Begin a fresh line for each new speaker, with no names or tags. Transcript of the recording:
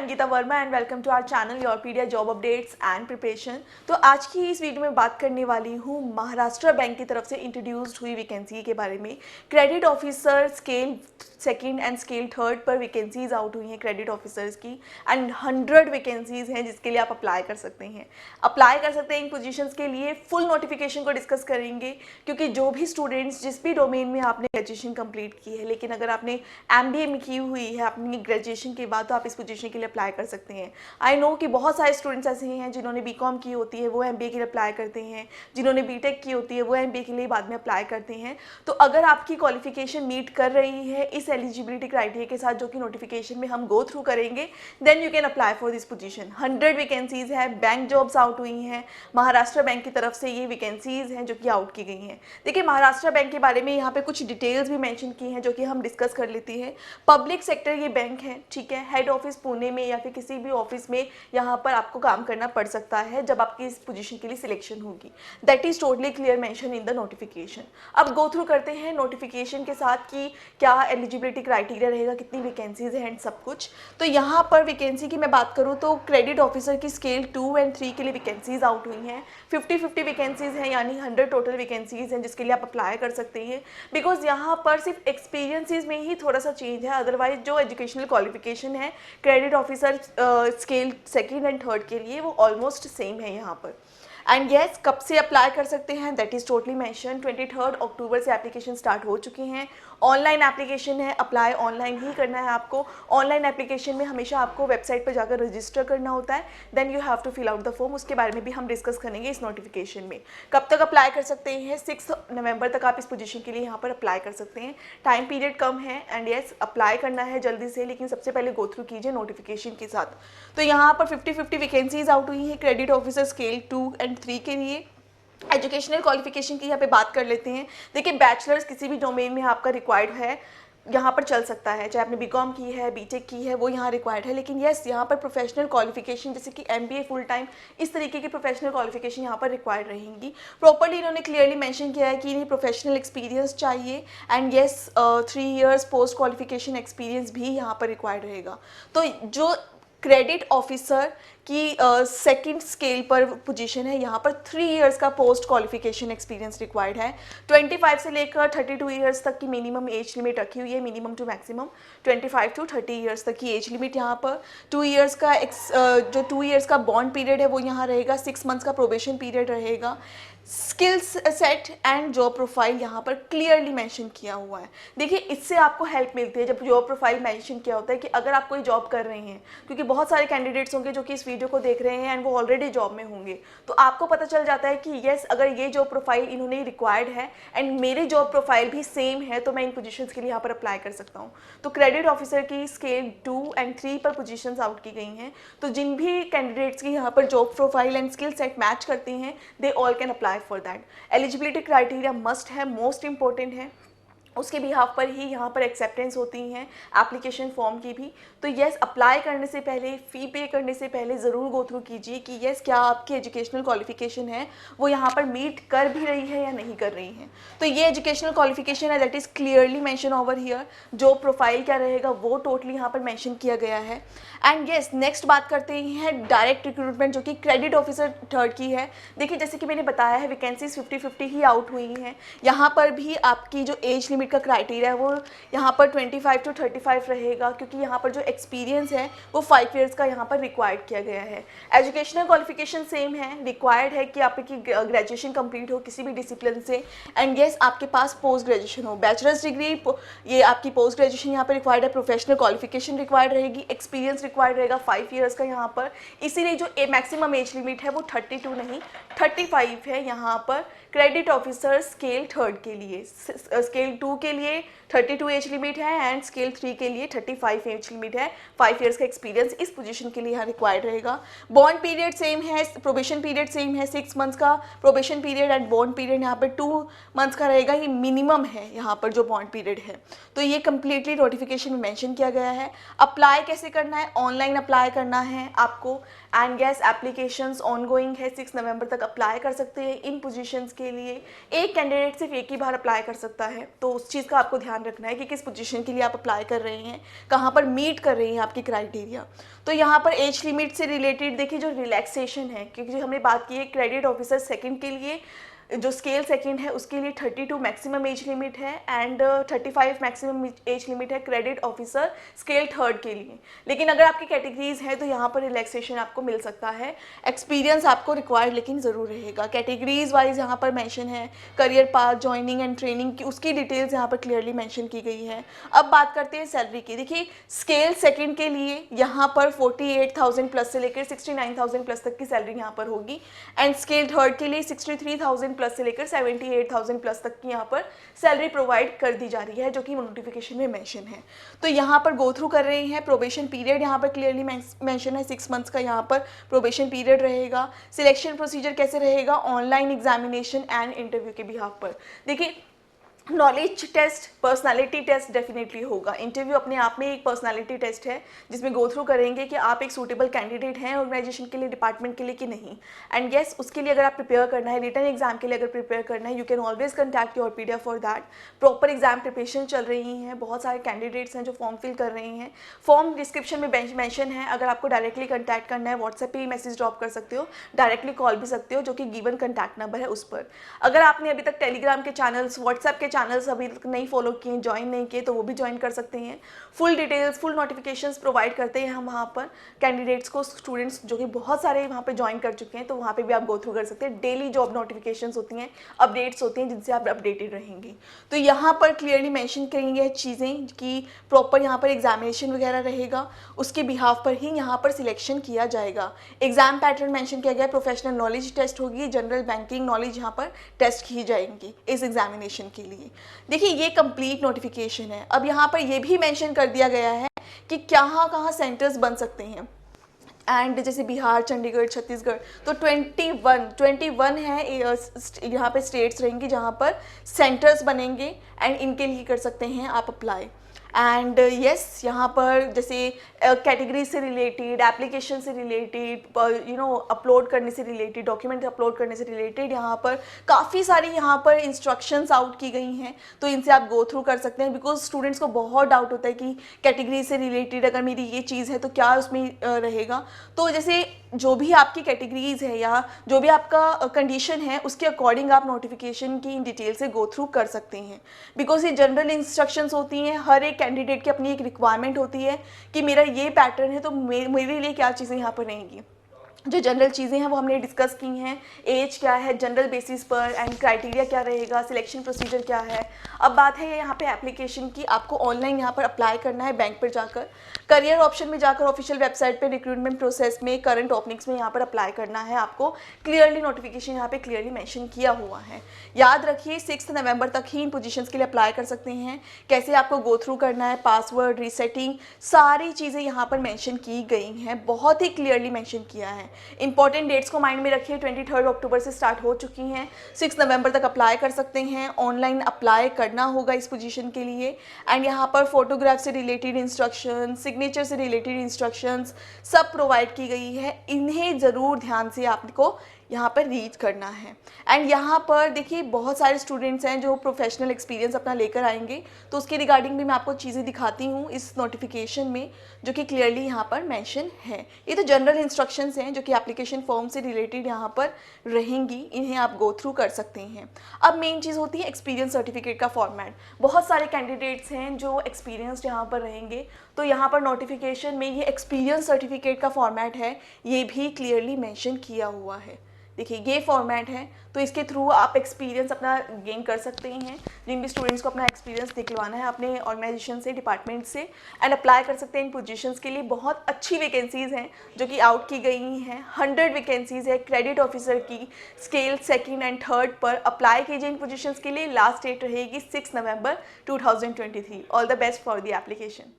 Gita Verma and welcome to our channel Yourpedia job updates and preparation. तो आज की इस वीडियो में बात करने वाली हूँ महाराष्ट्र बैंक की तरफ से इंट्रोड्यूस्ड हुई वैकेंसी के बारे में। Credit officer scale second and scale third पर वैकेंसीज आउट हुई हैं क्रेडिट ऑफिसर्स की एंड 100 वैकेंसीज हैं जिसके लिए आप अप्लाई कर सकते हैं। इन पोजीशंस के लिए फुल नोटिफिकेशन को डिस्कस करेंगे, क्योंकि जो भी स्टूडेंट्स जिस भी डोमेन में आपने ग्रेजुएशन कंप्लीट की है, लेकिन अगर आपने एमबीए में की हुई है अपनी ग्रेजुएशन के बाद, तो आप इस पोजीशन के लिए अप्लाई कर सकते हैं। आई नो कि बहुत सारे स्टूडेंट्स ऐसे हैं जिन्होंने बीकॉम की होती है वो एमबीए के लिए अप्लाई करते हैं, जिन्होंने बीटेक की होती है वो एमबीए के लिए बाद में अप्लाई करते हैं। तो अगर आपकी क्वालिफिकेशन मीट कर रही है इस एलिजिबिलिटी क्राइटेरिया के साथ, जो कि नोटिफिकेशन में हम गो थ्रू करेंगे, then you can apply for this position. 100 vacancies है, बैंक जॉब्स आउट हुई हैं, महाराष्ट्र बैंक की तरफ से ये वैकेंसीज हैं जो कि आउट की गई हैं। देखिए, महाराष्ट्र बैंक के बारे में यहाँ पे कुछ डिटेल्स भी मेंशन की हैं जो कि हम डिस्कस कर लेते हैं। पब्लिक सेक्टर ये बैंक है, ठीक है। हेड ऑफिस पुणे में या फिर किसी भी ऑफिस में यहाँ पर आपको काम करना पड़ सकता है जब आपकी इस पोजीशन के लिए सिलेक्शन होगी। That is totally clear mention in the notification. अब गो थ्रू करते हैं नोटिफिकेशन के साथ कि क्या एलिजिबिलिटी क्राइटेरिया रहेगा, कितनी वैकेंसीज हैं एंड सब कुछ। तो यहाँ पर वैकेंसी की मैं बात करूँ तो क्रेडिट ऑफिसर की स्केल 2 एंड 3 के लिए वैकेंसीज आउट हुई हैं। 50-50 वैकेंसीज हैं, यानी 100 टोटल वैकेंसीज हैं जिसके लिए आप अप्लाई कर सकते हैं। बिकॉज यहाँ पर सिर्फ एक्सपीरियंसिस में ही थोड़ा सा चेंज है, अदरवाइज जो एजुकेशनल क्वालिफिकेशन है credit officer scale second and third के लिए वो ऑलमोस्ट सेम है यहाँ पर। एंड येस, कब से अप्लाई कर सकते हैं दैट इज टोटली मेंशन। 23 अक्टूबर से एप्लीकेशन स्टार्ट हो चुकी हैं। ऑनलाइन एप्लीकेशन है, अप्लाई ऑनलाइन ही करना है आपको। ऑनलाइन एप्लीकेशन में हमेशा आपको वेबसाइट पर जाकर रजिस्टर करना होता है, then you have to fill out the form. उसके बारे में भी हम डिस्कस करेंगे इस नोटिफिकेशन में। कब तक अप्लाई कर सकते हैं? 6 नवंबर तक आप इस पोजीशन के लिए यहाँ पर अप्लाई कर सकते हैं। टाइम पीरियड कम है एंड येस, अप्लाई करना है जल्दी से, लेकिन सबसे पहले गो थ्रू कीजिए नोटिफिकेशन के साथ। तो यहाँ पर 50-50 वैकेंसीज आउट हुई हैं क्रेडिट ऑफिसर स्केल 2 एंड 3 के लिए। एजुकेशनल क्वालिफिकेशन की यहाँ पे बात कर लेते हैं। देखिए, बैचलर्स किसी भी डोमेन में आपका रिक्वायर्ड है, यहाँ पर चल सकता है, चाहे आपने बीकॉम की है, बीटेक की है, वो यहाँ रिक्वायर्ड है। लेकिन यस, यहाँ पर प्रोफेशनल क्वालिफिकेशन जैसे कि एमबीए फुल टाइम, इस तरीके की प्रोफेशनल क्वालिफिकेशन यहाँ पर रिक्वायर्ड रहेंगी। प्रॉपर्ली इन्होंने क्लियरली मेंशन किया है कि इन्हें प्रोफेशनल एक्सपीरियंस चाहिए and yes 3 years post qualification experience भी यहाँ पर रिक्वायर्ड रहेगा। तो जो क्रेडिट ऑफिसर की सेकंड स्केल पर पोजीशन है, यहाँ पर 3 इयर्स का पोस्ट क्वालिफिकेशन एक्सपीरियंस रिक्वायर्ड है। 25 से लेकर 32 इयर्स तक की मिनिमम एज लिमिट रखी हुई है, minimum to maximum 25 to 30 years तक की एज लिमिट यहाँ पर। 2 इयर्स का जो 2 इयर्स का बॉन्ड पीरियड है वो यहाँ रहेगा। 6 मंथ्स का प्रोबेशन पीरियड रहेगा। Skills set and job profile यहाँ पर क्लियरली मेंशन किया हुआ है। देखिए, इससे आपको हेल्प मिलती है जब जॉब प्रोफाइल मेंशन किया होता है कि अगर आप कोई जॉब कर रहे हैं, क्योंकि बहुत सारे कैंडिडेट्स होंगे जो कि इस वीडियो को देख रहे हैं एंड वो ऑलरेडी जॉब में होंगे, तो आपको पता चल जाता है कि येस, अगर ये जॉब प्रोफाइल इन्होंने रिक्वायर्ड है एंड मेरी जॉब प्रोफाइल भी सेम है, तो मैं इन पोजीशंस के लिए यहाँ पर अप्लाई कर सकता हूँ। तो क्रेडिट ऑफिसर की स्केल 2 एंड 3 पर पोजीशंस आउट की गई हैं। तो जिन भी कैंडिडेट्स की यहाँ पर job profile and skill set match करती हैं, they all can apply for that. Eligibility criteria must है, मोस्ट इंपॉर्टेंट है, उसके बिहाफ पर ही यहाँ पर एक्सेप्टेंस होती हैं एप्लीकेशन फॉर्म की भी। तो येस, अप्लाई करने से पहले, फ़ी पे करने से पहले ज़रूर गो थ्रू कीजिए कि येस, क्या आपकी एजुकेशनल क्वालिफिकेशन है वो यहाँ पर मीट कर भी रही है या नहीं कर रही है। तो ये एजुकेशनल क्वालिफिकेशन है, that is clearly mention over here. जो प्रोफाइल क्या रहेगा वो टोटली यहाँ पर मेंशन किया गया है। एंड येस, नेक्स्ट बात करते हैं डायरेक्ट रिक्रूटमेंट, जो कि क्रेडिट ऑफिसर थर्ड की है। देखिए, जैसे कि मैंने बताया है, वैकेंसीज 50-50 ही आउट हुई हैं। यहाँ पर भी आपकी जो एज लिमिट का क्राइटेरिया है वो यहाँ पर 25 to 35 रहेगा, क्योंकि यहाँ पर जो एक्सपीरियंस है वो 5 इयर्स का यहाँ पर रिक्वायर्ड किया गया है। एजुकेशनल क्वालिफिकेशन सेम है, रिक्वायर्ड है कि आपकी ग्रेजुएशन कंप्लीट हो किसी भी डिसिप्लिन से एंड येस, आपके पास पोस्ट ग्रेजुएशन हो, बैचलर्स डिग्री, ये आपकी पोस्ट ग्रेजुएशन यहाँ पर रिक्वायर्ड है। प्रोफेशनल क्वालिफिकेशन रिक्वायर्ड रहेगी, एक्सपीरियंस रिक्वायर्ड रहेगा 5 इयर्स का यहाँ पर। इसीलिए जो मैक्सिमम एज लिमिट है वो 32 नहीं 35 है यहाँ पर क्रेडिट ऑफिसर स्केल थर्ड के लिए। स्केल 2 के लिए 32 एज लिमिट है एंड स्केल 3 के लिए 35 एज लिमिट है। 5 इयर्स का एक्सपीरियंस इस पोजीशन के लिए यहाँ रिक्वायर्ड रहेगा। बॉन्ड पीरियड सेम है, प्रोबेशन पीरियड सेम है। 6 मंथ्स का probation period and bond period यहाँ पर 2 मंथ्स का रहेगा, ये मिनिमम है यहाँ पर जो बॉन्ड पीरियड है। तो ये कंप्लीटली नोटिफिकेशन में मेंशन किया गया है। अप्लाई कैसे करना है? ऑनलाइन अप्लाई करना है आपको एंड यस एप्लीकेशंस ऑनगोइंग है, 6 नवंबर तक अप्लाई कर सकते हैं इन पोजीशंस के लिए। एक कैंडिडेट सिर्फ एक ही बार अप्लाई कर सकता है, तो उस चीज़ का आपको ध्यान रखना है कि किस पोजीशन के लिए आप अप्लाई कर रहे हैं, कहाँ पर मीट कर रही हैं आपकी क्राइटेरिया। तो यहाँ पर एज लिमिट से रिलेटेड देखिए जो रिलैक्सेशन है, क्योंकि जो हमने बात की है क्रेडिट ऑफिसर सेकंड के लिए, जो स्केल सेकंड है उसके लिए 32 मैक्सिमम एज लिमिट है एंड 35 मैक्सिमम एज लिमिट है क्रेडिट ऑफिसर स्केल थर्ड के लिए। लेकिन अगर आपकी कैटेगरीज है तो यहाँ पर रिलैक्सेशन आपको मिल सकता है। एक्सपीरियंस आपको रिक्वायर्ड लेकिन ज़रूर रहेगा। कैटेगरीज वाइज यहाँ पर मेंशन है, career path, joining and training की उसकी डिटेल्स यहाँ पर क्लियरली मेंशन की गई है। अब बात करते हैं सैलरी की। देखिए स्केल सेकंड के लिए यहाँ पर 48,000 प्लस से लेकर 69,000 प्लस तक की सैलरी यहाँ पर होगी एंड स्केल थर्ड के लिए 63,000 प्लस से लेकर 78,000 प्लस तक की यहाँ पर सैलरी प्रोवाइड कर दी जा रही है, जो कि नोटिफिकेशन में मेंशन है। तो यहाँ पर गो थ्रू कर रहे हैं। प्रोबेशन पीरियड यहाँ पर क्लियरली मेंशन है, 6 मंथ्स का यहाँ पर प्रोबेशन पीरियड रहेगा। सिलेक्शन प्रोसीजर कैसे रहेगा, ऑनलाइन एग्जामिनेशन एंड इंटरव्यू के बिहाफ पर। देखिए knowledge test, personality test definitely होगा। इंटरव्यू अपने आप में एक पर्सनालिटी टेस्ट है जिसमें गो थ्रू करेंगे कि आप एक सूटेबल कैंडिडेट हैं ऑर्गेनाइजेशन के लिए, डिपार्टमेंट के लिए कि नहीं। एंड येस उसके लिए अगर आप प्रिपेयर करना है, रिटन एग्जाम के लिए अगर प्रिपेयर करना है, you can always contact Yourpedia for that. Proper exam preparation चल रही हैं, बहुत सारे कैंडिडेट्स हैं जो फॉर्म फिल कर रहे हैं। फॉर्म डिस्क्रिप्शन में मेंशन है, अगर आपको डायरेक्टली कंटैक्ट करना है व्हाट्सएप पे ही मैसेज ड्रॉप कर सकते हो, डायरेक्टली कॉल भी सकते हो, जो कि गिवन कंटैक्ट नंबर है उस पर। अगर आपने अभी तक टेलीग्राम के चैनल्स, व्हाट्सएप के चैनल्स अभी तक नहीं फॉलो किए, ज्वाइन नहीं किए, तो वो भी ज्वाइन कर सकते हैं। Full details, full notifications provide करते हैं हम वहाँ पर कैंडिडेट्स को, स्टूडेंट्स जो कि बहुत सारे वहाँ पे ज्वाइन कर चुके हैं, तो वहाँ पे भी आप गो थ्रू कर सकते हैं। डेली जॉब नोटिफिकेशंस होती हैं, अपडेट्स होती हैं जिनसे आप अपडेटेड रहेंगे। तो यहाँ पर क्लियरली मेंशन करेंगे चीज़ें कि प्रॉपर यहाँ पर एग्जामिनेशन वगैरह रहेगा, उसके बिहाफ पर ही यहाँ पर सिलेक्शन किया जाएगा। एग्जाम पैटर्न मेंशन किया गया, प्रोफेशनल नॉलेज टेस्ट होगी, जनरल बैंकिंग नॉलेज यहाँ पर टेस्ट की जाएंगी इस एग्जामिनेशन के लिए। देखिए ये कंप्लीट नोटिफिकेशन है। अब यहाँ पर ये भी मेंशन कर दिया गया है कि कहाँ सेंटर्स बन सकते हैं। एंड जैसे बिहार, चंडीगढ़, छत्तीसगढ़, तो 21 है यहाँ पे स्टेट्स रहेंगी जहाँ पर सेंटर्स बनेंगे एंड इनके लिए कर सकते हैं आप अप्लाई। एंड येस यहाँ पर जैसे कैटेगरी से रिलेटेड, एप्लीकेशन से रिलेटेड, अपलोड करने से रिलेटेड, डॉक्यूमेंट अपलोड करने से रिलेटेड यहाँ पर काफ़ी सारी यहाँ पर इंस्ट्रक्शंस आउट की गई हैं, तो इनसे आप गो थ्रू कर सकते हैं। बिकॉज स्टूडेंट्स को बहुत डाउट होता है कि कैटेगरी से रिलेटेड अगर मेरी ये चीज़ है तो क्या उसमें रहेगा। तो जैसे जो भी आपकी कैटेगरीज है या जो भी आपका कंडीशन है उसके अकॉर्डिंग आप नोटिफिकेशन की इन डिटेल से गो थ्रू कर सकते हैं। बिकॉज ये जनरल इंस्ट्रक्शंस होती हैं, हर एक कैंडिडेट की अपनी एक रिक्वायरमेंट होती है कि मेरा ये पैटर्न है तो मेरे लिए क्या चीज़ें यहाँ पर रहेंगी। जो जनरल चीज़ें हैं वो हमने डिस्कस की हैं, एज क्या है जनरल बेसिस पर एंड क्राइटेरिया क्या रहेगा, सिलेक्शन प्रोसीजर क्या है। अब बात है यहाँ पे एप्लीकेशन की, आपको ऑनलाइन यहाँ पर अप्लाई करना है बैंक पर जाकर, करियर ऑप्शन में जाकर ऑफिशियल वेबसाइट पे रिक्रूटमेंट प्रोसेस में करंट ओपनिंग्स में यहाँ पर अप्लाई करना है आपको। क्लियरली नोटिफिकेशन यहाँ पे क्लियरली मेंशन किया हुआ है। याद रखिए 6 नवंबर तक ही इन पोजीशंस के लिए अप्लाई कर सकते हैं। कैसे आपको गो थ्रू करना है, पासवर्ड रीसेटिंग, सारी चीज़ें यहाँ पर मेंशन की गई हैं, बहुत ही क्लियरली मेंशन किया है। इंपॉर्टेंट डेट्स को माइंड में रखिए, 23 अक्टूबर से स्टार्ट हो चुकी हैं, 6 नवंबर तक अप्लाई कर सकते हैं। ऑनलाइन अप्लाई करना होगा इस पोजीशन के लिए एंड यहाँ पर फोटोग्राफ से रिलेटेड इंस्ट्रक्शन, सिग्नेचर से रिलेटेड इंस्ट्रक्शंस सब प्रोवाइड की गई है। इन्हें ज़रूर ध्यान से आपको यहाँ पर रीड करना है। एंड यहाँ पर देखिए बहुत सारे स्टूडेंट्स हैं जो प्रोफेशनल एक्सपीरियंस अपना लेकर आएंगे, तो उसके रिगार्डिंग भी मैं आपको चीज़ें दिखाती हूँ इस नोटिफिकेशन में, जो कि क्लियरली यहाँ पर मेंशन है। ये तो जनरल इंस्ट्रक्शंस हैं जो कि एप्लीकेशन फॉर्म से रिलेटेड यहाँ पर रहेंगी, इन्हें आप गो थ्रू कर सकते हैं। अब मेन चीज़ होती है एक्सपीरियंस सर्टिफिकेट का फॉर्मेट। बहुत सारे कैंडिडेट्स हैं जो एक्सपीरियंस्ड यहाँ पर रहेंगे, तो यहाँ पर नोटिफिकेशन में ये एक्सपीरियंस सर्टिफिकेट का फॉर्मेट है, ये भी क्लियरली मेंशन किया हुआ है। देखिए ये फॉर्मेट है, तो इसके थ्रू आप एक्सपीरियंस अपना गेन कर सकते हैं। जिन भी स्टूडेंट्स को अपना एक्सपीरियंस निकलवाना है अपने ऑर्गेनाइजेशन से, डिपार्टमेंट से, एंड अप्लाई कर सकते हैं इन पोजीशंस के लिए। बहुत अच्छी वैकेंसीज़ हैं जो कि आउट की गई हैं, 100 वैकेंसीज़ है क्रेडिट ऑफिसर की स्केल सेकंड एंड थर्ड पर। अप्लाई कीजिए इन पोजीशंस के लिए, लास्ट डेट रहेगी 6 नवंबर 2023। All the best for the application.